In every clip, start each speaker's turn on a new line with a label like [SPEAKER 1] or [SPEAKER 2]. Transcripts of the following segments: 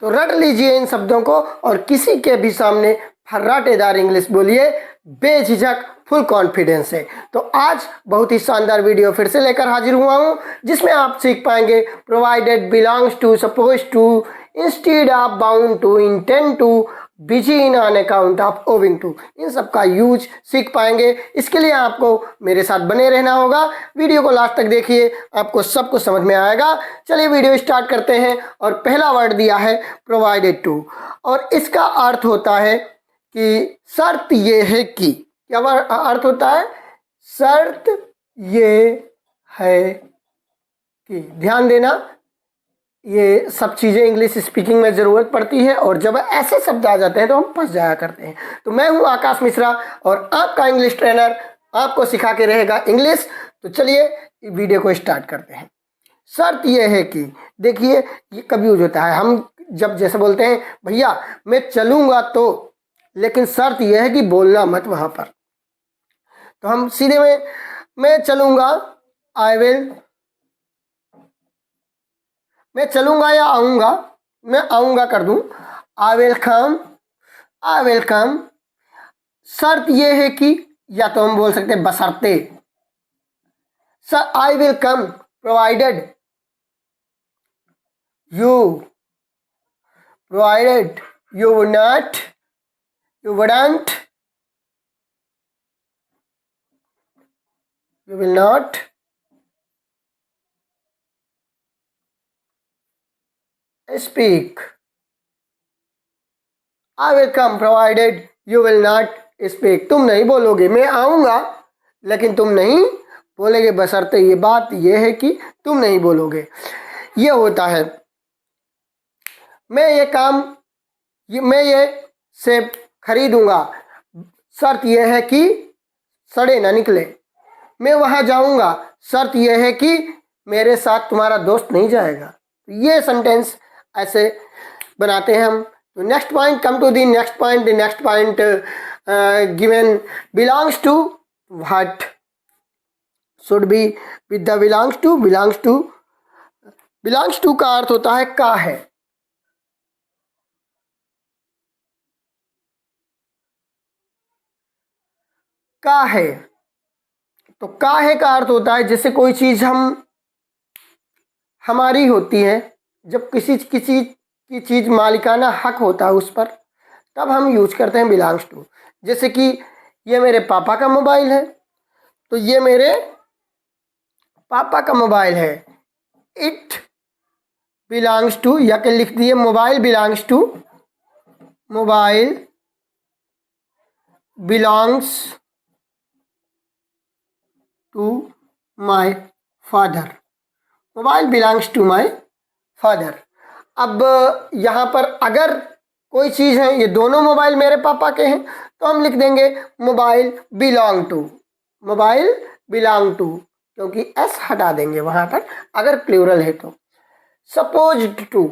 [SPEAKER 1] तो रट लीजिए इन शब्दों को और किसी के भी सामने फर्राटेदार इंग्लिश बोलिए, बेझिझक, फुल कॉन्फिडेंस से। तो आज बहुत ही शानदार वीडियो फिर से लेकर हाजिर हुआ हूँ, जिसमें आप सीख पाएंगे provided, belongs to, suppose to, instead of, bound to, intend to, busy in on account of, owing to, इन सब का यूज सीख पाएंगे। इसके लिए आपको मेरे साथ बने रहना होगा। वीडियो को लास्ट तक देखिए, आपको सब कुछ समझ में आएगा। चलिए वीडियो स्टार्ट करते हैं। और पहला वर्ड दिया है प्रोवाइडेड टू, और इसका अर्थ होता है कि शर्त ये है कि, क्या अर्थ होता है? शर्त ये है कि। ध्यान देना, ये सब चीज़ें इंग्लिश स्पीकिंग में ज़रूरत पड़ती है और जब ऐसे शब्द आ जाते हैं तो हम फंस जाया करते हैं। तो मैं हूं आकाश मिश्रा और आपका इंग्लिश ट्रेनर, आपको सिखा के रहेगा इंग्लिश। तो चलिए वीडियो को स्टार्ट करते हैं। शर्त यह है कि, देखिए ये कब यूज होता है, हम जब जैसे बोलते हैं भैया मैं चलूँगा तो, लेकिन शर्त यह है कि बोलना मत वहाँ पर। तो हम सीधे में मैं चलूँगा, आई विल, मैं चलूँगा या आऊँगा, मैं आऊँगा कर दूँ, I will come, I will come. शर्त यह है कि, या तो हम बोल सकते हैं बशर्ते, sir I will come provided you, provided you would not, you wouldn't, you will not, speak, I will come provided you will not speak। तुम नहीं बोलोगे, मैं आऊँगा लेकिन तुम नहीं बोलोगे, बशर्ते ये बात ये है कि तुम नहीं बोलोगे। ये होता है मैं ये काम, मैं ये सेब खरीदूंगा, शर्त यह है कि सड़े ना निकले। मैं वहाँ जाऊँगा, शर्त यह है कि मेरे साथ तुम्हारा दोस्त नहीं जाएगा। ये सेंटेंस ऐसे बनाते हैं हम। तो next point, come to the next point. The next point given belongs to, what should be with the belongs to. Belongs to, belongs to का अर्थ होता है का है। का है, तो काहे का अर्थ होता है जैसे कोई चीज़ हम हमारी होती है, जब किसी किसी की चीज़ मालिकाना हक होता है उस पर, तब हम यूज करते हैं बिलोंग्स टू। जैसे कि ये मेरे पापा का मोबाइल है, तो ये मेरे पापा का मोबाइल है। इट बिलोंग्स टू, या के लिख दिए mobile belongs to, mobile belongs to my father, mobile belongs to my father. अब यहाँ पर अगर कोई चीज़ है, ये दोनों मोबाइल मेरे पापा के हैं, तो हम लिख देंगे mobile belong to, mobile belong to, क्योंकि एस हटा देंगे वहाँ पर अगर प्लूरल है तो। सपोज टू,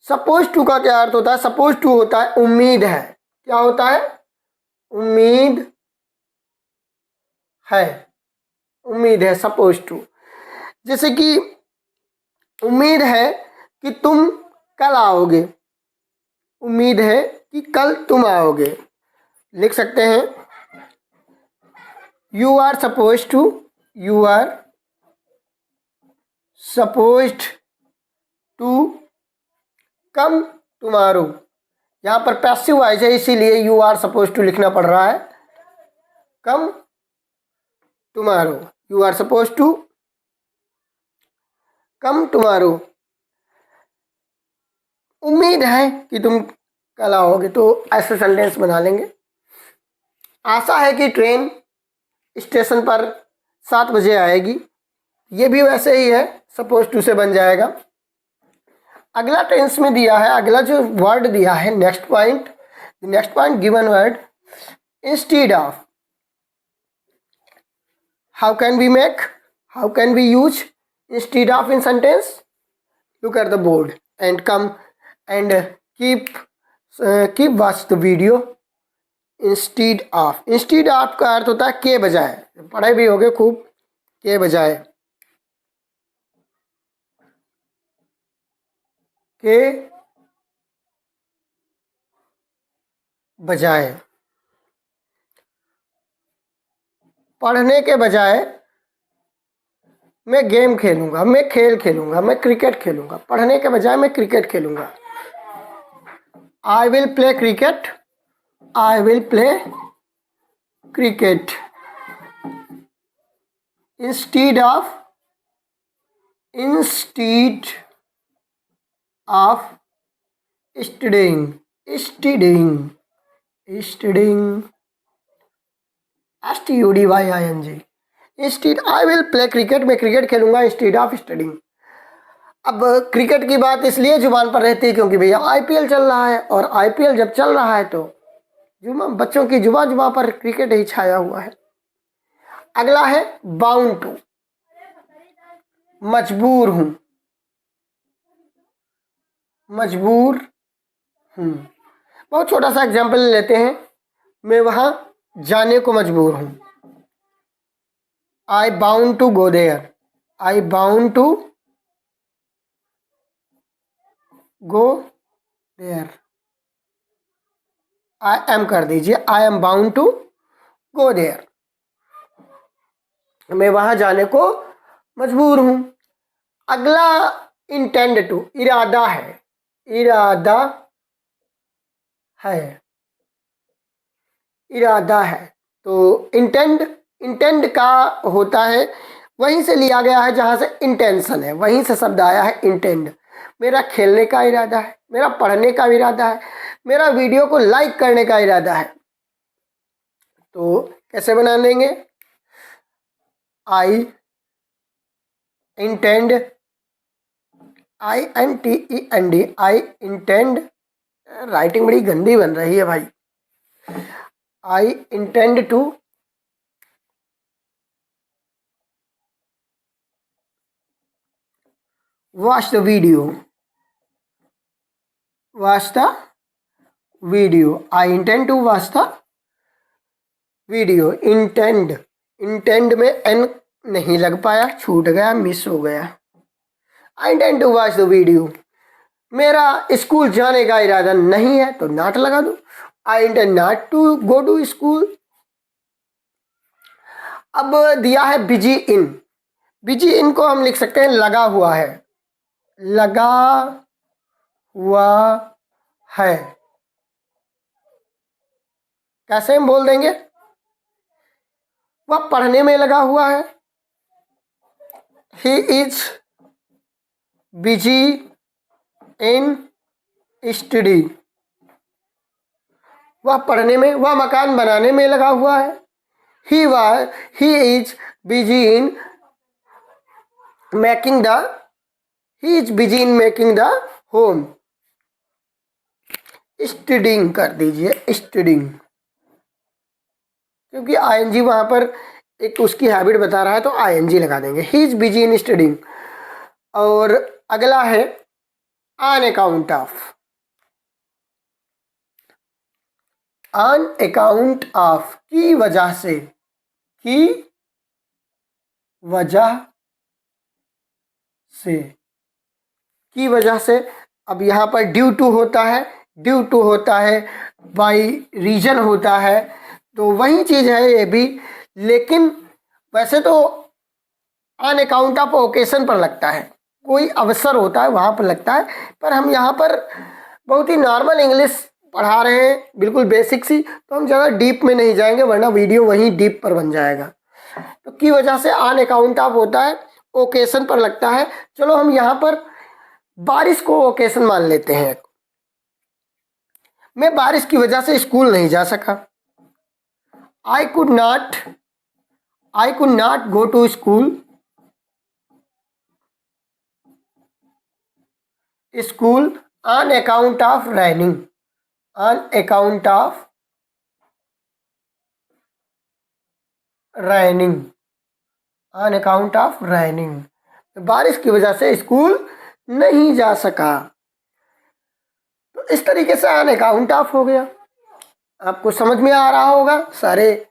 [SPEAKER 1] सपोज टू का क्या अर्थ होता है? सपोज टू होता है उम्मीद है। क्या होता है? उम्मीद है, उम्मीद है, सपोज टू। जैसे कि उम्मीद है कि तुम कल आओगे, उम्मीद है कि कल तुम आओगे। लिख सकते हैं you are suppose to, you are supposed to come tomorrow. यहाँ पर पैसिव वॉइस है, इसीलिए यू आर सपोज टू लिखना पड़ रहा है। Come tomorrow, you are suppose to come tomorrow. उम्मीद है कि तुम कल आओगे, तो ऐसे सेंटेंस बना लेंगे। आशा है कि ट्रेन स्टेशन पर 7 बजे आएगी, ये भी वैसे ही है, सपोज टू से बन जाएगा। अगला टेंस में दिया है, अगला जो वर्ड दिया है next point, next point given word instead of. How can we make, how can we use instead of in sentence? Look at the board and come and keep watch the video. Instead of, instead of का अर्थ होता है के बजाय, पढ़े भी होगे खूब, के बजाय, के बजाय, पढ़ने के बजाय मैं गेम खेलूंगा, मैं खेल खेलूंगा, मैं क्रिकेट खेलूंगा। पढ़ने के बजाय मैं क्रिकेट खेलूंगा। I will play cricket, I will play cricket instead of, instead of studying, studying, studying, STUDYING, instead I will play cricket, मैं क्रिकेट खेलूंगा इंस्टीड ऑफ स्टडिंग। अब क्रिकेट की बात इसलिए जुबान पर रहती है क्योंकि भैया IPL चल रहा है, और IPL जब चल रहा है तो बच्चों की जुबान पर क्रिकेट ही छाया हुआ है। अगला है बाउंड टू, मजबूर हूं, मजबूर हूं। बहुत छोटा सा एग्जाम्पल लेते हैं, मैं वहां जाने को मजबूर हूं। I bound to go there, I bound to go there, I am कर दीजिए, I am bound to go there, मैं वहां जाने को मजबूर हूं। अगला इंटेंड टू, इरादा है, इरादा है, इरादा है। तो इंटेंड, इंटेंड का होता है, वहीं से लिया गया है जहां से इंटेंशन है, वहीं से शब्द आया है इंटेंड। मेरा खेलने का इरादा है, मेरा पढ़ने का इरादा है, मेरा वीडियो को लाइक करने का इरादा है। तो कैसे बना लेंगे? I intend, INTEND, I intend, writing बड़ी गंदी बन रही है भाई। I intend to watch the video, watch the video, I intend to watch the video. Intend, intend में एन नहीं लग पाया, छूट गया, मिस हो गया। I intend to watch the video, मेरा स्कूल जाने का इरादा नहीं है तो नॉट लगा दो, I intend not to go to school. अब दिया है बिजी इन, बिजी इन को हम लिख सकते हैं लगा हुआ है, लगा हुआ है। कैसे हम बोल देंगे? वह पढ़ने में लगा हुआ है, he is busy in study. वह पढ़ने में, वह मकान बनाने में लगा हुआ है, he is busy in making the, he is busy in making the home. Studying कर दीजिए, स्टडिंग, क्योंकि ING वहां पर एक उसकी हैबिट बता रहा है तो ING लगा देंगे, he is busy in studying. और अगला है on account of, on account of, की वजह से, की वजह से, की वजह से। अब यहाँ पर ड्यू टू होता है, ड्यू टू होता है, बाई रीजन होता है, तो वही चीज़ है ये भी। लेकिन वैसे तो ऑन अकाउंट ऑफ ओकेशन पर लगता है, कोई अवसर होता है वहाँ पर लगता है, पर हम यहाँ पर बहुत ही नॉर्मल इंग्लिश पढ़ा रहे हैं, बिल्कुल बेसिक सी, तो हम ज़्यादा डीप में नहीं जाएंगे वरना वीडियो वहीं डीप पर बन जाएगा। तो की वजह से ऑन अकाउंट ऑफ होता है, ओकेशन पर लगता है। चलो हम यहाँ पर बारिश को ओकेशन मान लेते हैं। मैं बारिश की वजह से स्कूल नहीं जा सका, I could not go to school, school on account of raining, on account of raining, on account of raining, बारिश की वजह से स्कूल नहीं जा सका। तो इस तरीके से ऑन अकाउंट ऑफ हो गया। आपको समझ में आ रहा होगा, सारे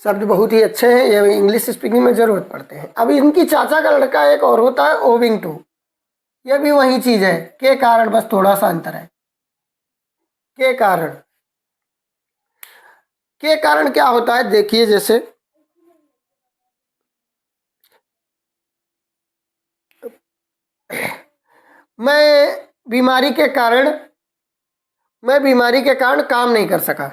[SPEAKER 1] शब्द बहुत ही अच्छे हैं, ये इंग्लिश स्पीकिंग में ज़रूरत पड़ते हैं। अब इनकी चाचा का लड़का एक और होता है ओविंग टू, ये भी वही चीज़ है, के कारण, बस थोड़ा सा अंतर है, के कारण। के कारण क्या होता है, देखिए जैसे मैं बीमारी के कारण काम नहीं कर सका।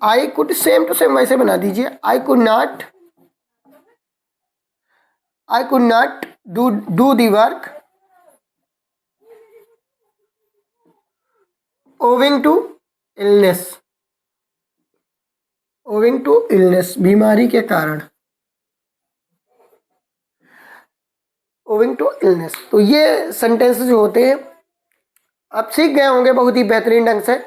[SPEAKER 1] I could, same to same वैसे बना दीजिए, I could not do the work owing to illness, बीमारी के कारण, ओविंग टू इलनेस। तो ये सेंटेंस जो होते हैं आप सीख गए होंगे बहुत ही बेहतरीन ढंग से,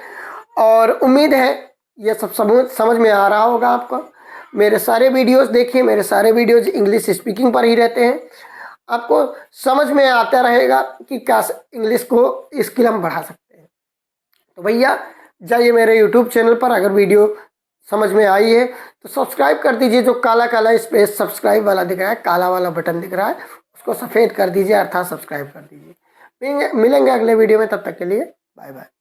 [SPEAKER 1] और उम्मीद है ये सब समझ में आ रहा होगा आपको। मेरे सारे वीडियोस देखिए, मेरे सारे वीडियोस इंग्लिश स्पीकिंग पर ही रहते हैं, आपको समझ में आता रहेगा कि कैसे इंग्लिश को स्किल हम बढ़ा सकते हैं। तो भैया जाइए मेरे यूट्यूब चैनल पर, अगर वीडियो समझ में आई है तो सब्सक्राइब कर दीजिए। जो काला काला स्पेस सब्सक्राइब वाला दिख रहा है, काला वाला बटन दिख रहा है, उसको सफ़ेद कर दीजिए, अर्थात सब्सक्राइब कर दीजिए। मिलेंगे अगले वीडियो में, तब तक के लिए बाय बाय।